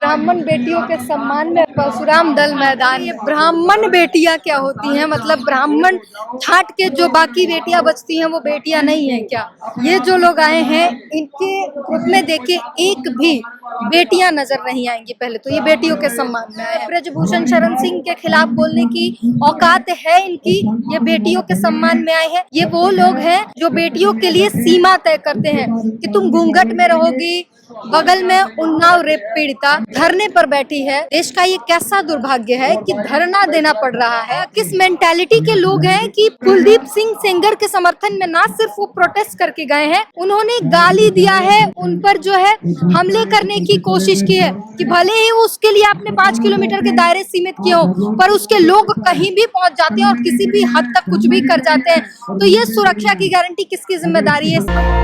ब्राह्मण बेटियों के सम्मान में परशुराम दल मैदान। ये ब्राह्मण बेटियां क्या होती हैं? मतलब ब्राह्मण छांट के जो बाकी बेटियां बचती हैं वो बेटियां नहीं है क्या? ये जो लोग आए हैं इनके ग्रुप में देखे एक भी बेटियां नजर नहीं आएंगी। पहले तो ये बेटियों के सम्मान में आए हैं। ब्रजभूषण शरण सिंह के खिलाफ बोलने की औकात है इनकी, ये बेटियों के सम्मान में आए हैं। ये वो लोग हैं जो बेटियों के लिए सीमा तय करते हैं कि तुम घूंघट में रहोगी। बगल में उन्नाव रेप पीड़िता धरने पर बैठी है। देश का ये कैसा दुर्भाग्य है कि धरना देना पड़ रहा है। किस मेंटालिटी के लोग हैं कि कुलदीप सिंह सेंगर के समर्थन में ना सिर्फ वो प्रोटेस्ट करके गए हैं, उन्होंने गाली दिया है, उन पर जो है हमले करने की कोशिश की है कि भले ही उसके लिए आपने 5 किलोमीटर के दायरे सीमित किए हो, पर उसके लोग कहीं भी पहुंच जाते हैं और किसी भी हद तक कुछ भी कर जाते हैं। तो ये सुरक्षा की गारंटी किसकी जिम्मेदारी है?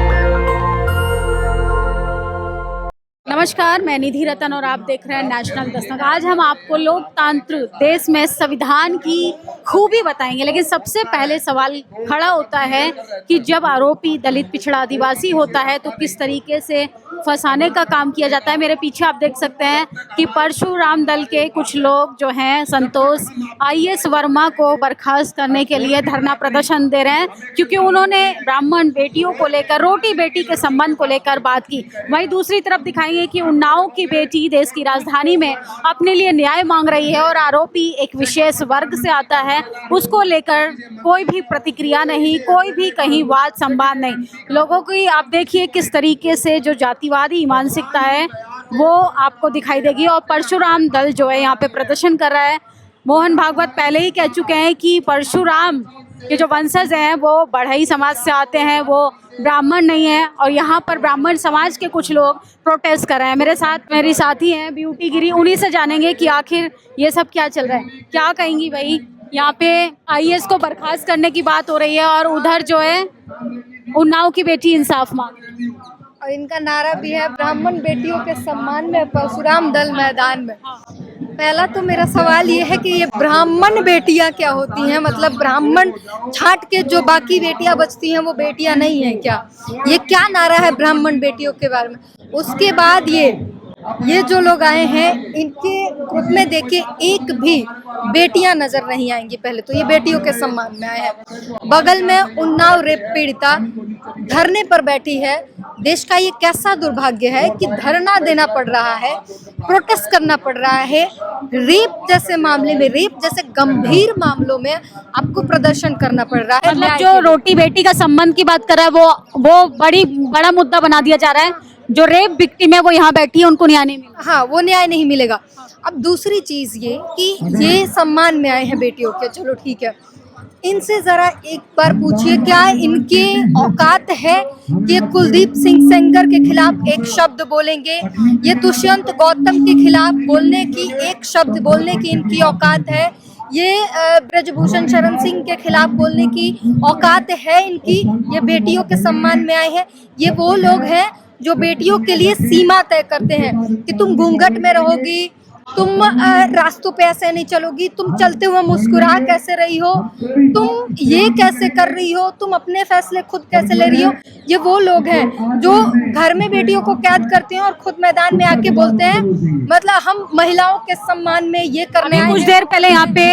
नमस्कार, मैं निधि रतन और आप देख रहे हैं नेशनल दस्तक। आज हम आपको लोकतंत्र देश में संविधान की खूबी बताएंगे, लेकिन सबसे पहले सवाल खड़ा होता है कि जब आरोपी दलित, पिछड़ा, आदिवासी होता है तो किस तरीके से फंसाने का काम किया जाता है। मेरे पीछे आप देख सकते हैं कि परशुराम दल के कुछ लोग जो हैं संतोष IAS वर्मा को बर्खास्त करने के लिए धरना प्रदर्शन दे रहे हैं, क्योंकि उन्होंने ब्राह्मण बेटियों को लेकर, रोटी बेटी के संबंध को लेकर बात की। वहीं दूसरी तरफ दिखाएंगे कि उन्नाव की बेटी देश की राजधानी में अपने लिए न्याय मांग रही है और आरोपी एक विशेष वर्ग से आता है, उसको लेकर कोई भी प्रतिक्रिया नहीं, कोई भी कहीं वाद संवाद नहीं। लोगों की आप देखिए किस तरीके से जो जातिवादी मानसिकता है वो आपको दिखाई देगी। और परशुराम दल जो है यहाँ पे प्रदर्शन कर रहा है। मोहन भागवत पहले ही कह चुके हैं कि परशुराम के जो वंशज हैं वो बढ़ई समाज से आते हैं, वो ब्राह्मण नहीं है। और यहाँ पर ब्राह्मण समाज के कुछ लोग प्रोटेस्ट कर रहे हैं। मेरे साथ मेरी साथी हैं ब्यूटी गिरी, उन्हीं से जानेंगे कि आखिर ये सब क्या चल रहा है। क्या कहेंगी भाई? यहाँ पे IAS को बर्खास्त करने की बात हो रही है और उधर जो है उन्नाव की बेटी इंसाफ मांग रही है। और इनका नारा भी है ब्राह्मण बेटियों के सम्मान में परशुराम दल मैदान में। पहला तो मेरा सवाल ये है कि ये ब्राह्मण बेटियां क्या होती हैं? मतलब ब्राह्मण छांट के जो बाकी बेटियां बचती हैं वो बेटियां नहीं है क्या? ये क्या नारा है ब्राह्मण बेटियों के बारे में? उसके बाद ये जो लोग आए हैं इनके ग्रुप में देखे एक भी बेटियां नजर नहीं आएंगी। पहले तो ये बेटियों के सम्मान में आए हैं। बगल में उन्नाव रेप पीड़िता धरने पर बैठी है। देश का ये कैसा दुर्भाग्य है कि धरना देना पड़ रहा है, प्रोटेस्ट करना पड़ रहा है। रेप जैसे मामले में, रेप जैसे गंभीर मामलों में आपको प्रदर्शन करना पड़ रहा है। मतलब जो रोटी बेटी का संबंध की बात कर रहा है वो बड़ा मुद्दा बना दिया जा रहा है। जो रेप विक्टिम है वो यहाँ बैठी है, उनको न्याय नहीं मिलेगा। हाँ, वो न्याय नहीं मिलेगा। अब दूसरी चीज ये कि ये सम्मान में आए हैं बेटियों के, चलो ठीक है, इनसे जरा एक बार पूछिए क्या इनके औकात है कि कुलदीप सिंह सेंगर के खिलाफ एक शब्द बोलेंगे? ये दुष्यंत गौतम के खिलाफ बोलने की, एक शब्द बोलने की इनकी औकात है? ये ब्रजभूषण शरण सिंह के खिलाफ बोलने की औकात है इनकी? ये बेटियों के सम्मान में आए हैं। ये वो लोग हैं जो बेटियों के लिए सीमा तय करते हैं कि तुम घूंघट में रहोगी, तुम रास्तों पे ऐसे नहीं चलोगी, तुम चलते हुए मुस्कुरा कैसे रही हो, तुम ये कैसे कर रही हो, तुम अपने फैसले खुद कैसे ले रही हो। ये वो लोग हैं जो घर में बेटियों को कैद करते हैं और खुद मैदान में आके बोलते हैं मतलब हम महिलाओं के सम्मान में ये करने आए। कुछ देर पहले यहाँ पे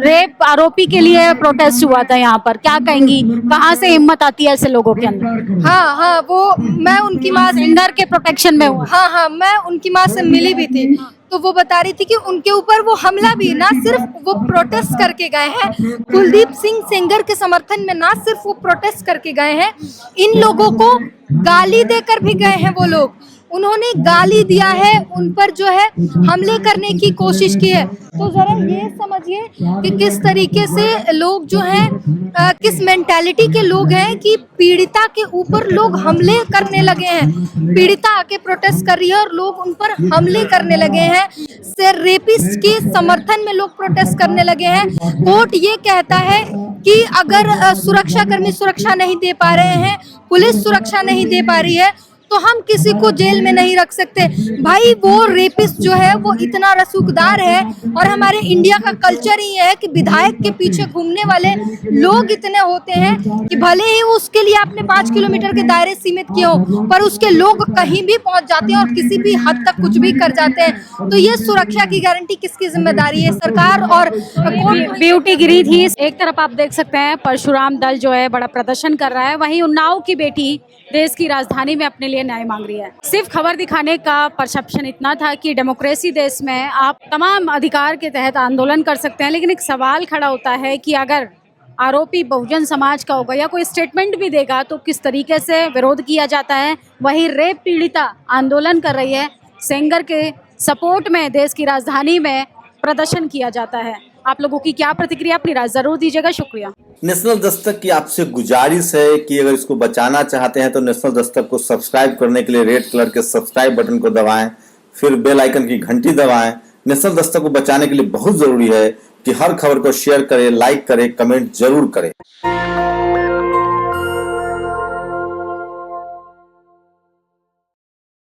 रेप आरोपी के लिए प्रोटेस्ट हुआ था यहाँ पर, क्या कहेंगी? कहाँ से हिम्मत आती है ऐसे लोगों के अंदर? हाँ, वो मैं उनकी माँ सिंगर के प्रोटेक्शन में हुआ। हाँ, मैं उनकी माँ से मिली भी थी, तो वो बता रही थी कि उनके ऊपर वो हमला भी ना सिर्फ वो प्रोटेस्ट करके गए हैं, कुलदीप सिंह सेंगर के समर्थन में ना सिर्फ वो प्रोटेस्ट करके गए हैं, इन लोगों को गाली देकर भी गए हैं। वो लोग, उन्होंने गाली दिया है, उन पर जो है हमले करने की कोशिश की है। तो जरा ये समझिए कि किस तरीके से लोग जो हैं, किस मेंटालिटी के लोग हैं कि पीड़िता के ऊपर लोग हमले करने लगे हैं। पीड़िता आके प्रोटेस्ट कर रही है और लोग उन पर हमले करने लगे हैं। रेपिस्ट के समर्थन में लोग प्रोटेस्ट करने लगे हैं। कोर्ट ये कहता है कि अगर सुरक्षाकर्मी सुरक्षा नहीं दे पा रहे हैं, पुलिस सुरक्षा नहीं दे पा रही है, तो हम किसी को जेल में नहीं रख सकते। भाई वो रेपिस्ट जो है वो इतना रसूखदार है, और हमारे इंडिया का कल्चर ही है कि विधायक के पीछे घूमने वाले लोग इतने होते हैं कि भले ही उसके लिए आपने 5 किलोमीटर के दायरे सीमित किए हो, पर उसके लोग कहीं भी पहुंच जाते हैं और किसी भी हद तक कुछ भी कर जाते हैं। तो ये सुरक्षा की गारंटी किसकी जिम्मेदारी है? सरकार और ब्यूटी गिरी थी। एक तरफ आप देख सकते हैं परशुराम दल जो है बड़ा प्रदर्शन कर रहा है, वहीं उन्नाव की बेटी देश की राजधानी में अपने लिए न्याय मांग रही है। सिर्फ खबर दिखाने का परसेप्शन इतना था कि डेमोक्रेसी देश में आप तमाम अधिकार के तहत आंदोलन कर सकते हैं, लेकिन एक सवाल खड़ा होता है कि अगर आरोपी बहुजन समाज का होगा या कोई स्टेटमेंट भी देगा तो किस तरीके से विरोध किया जाता है। वहीं रेप पीड़िता आंदोलन कर रही है, सेंगर के सपोर्ट में देश की राजधानी में प्रदर्शन किया जाता है। आप लोगों की क्या प्रतिक्रिया, अपनी राय जरूर दीजिएगा। शुक्रिया। नेशनल दस्तक की आपसे गुजारिश है कि अगर इसको बचाना चाहते हैं तो नेशनल दस्तक को सब्सक्राइब करने के लिए रेड कलर के सब्सक्राइब बटन को दबाएं, फिर बेल आइकन की घंटी दबाएं। नेशनल दस्तक को बचाने के लिए बहुत जरूरी है कि हर खबर को शेयर करें, लाइक करें, कमेंट जरूर करें।